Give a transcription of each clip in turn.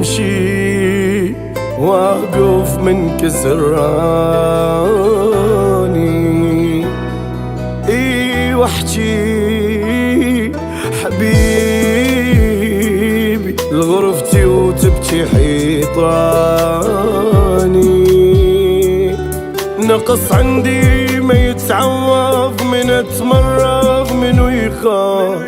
يمشي واقف من كسراني واحكي حبيبي لغرفتي وتبكي حيطاني. نقص عندي ما يتعوض، من اتمرغ منو يخاف،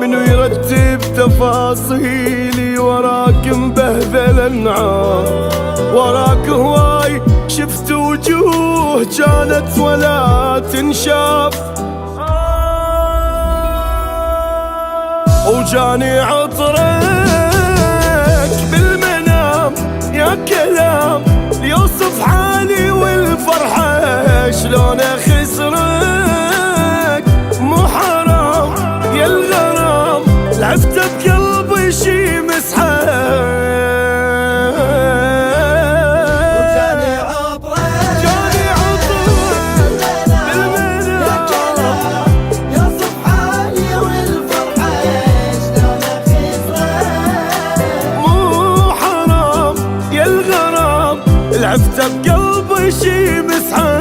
منو يرتب تفاصيلي وراك مبهذل انعام. وراك هواي شفت وجوه كانت ولا تنشاف، وجاني عطرك بالمنام يا كلام يوصف حالي والفرحة شلون اخسرك. مو حرام يا الغرام لعبت بقلبي شي مسحة. لعبت بقلبي شي مسحة.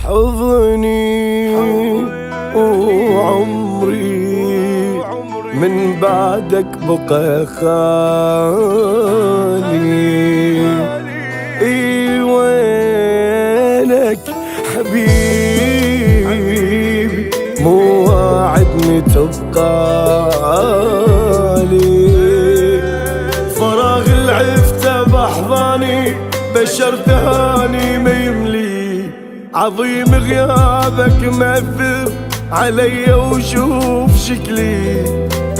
حضني وعمري من بعدك بقى خالي. وينك حبيبي مو واعدني تبقالي. فراغ العفته بأحضاني بشر ثاني ما يملي. عظيم غيابك مأثر علي وشوف شكلي.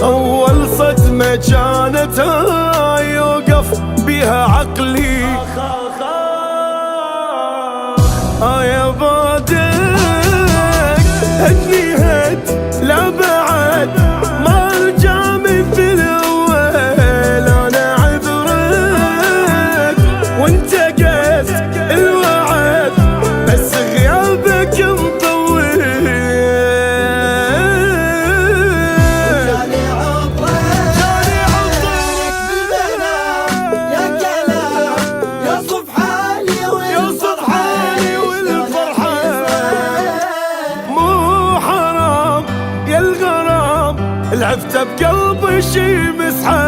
أول صدمة كانت هاي يوقف بيها عقلي. يا بعدك هدني هد لا بعد ما ارجع مثل الأول. أنا عذرك وانت قست الوعد بس غيابك مطول. جاني عطرك بالمنام يا كلام يوصف حالي والفرحة. مو حرام يا الغرام لعبت بقلبي شي مسحة.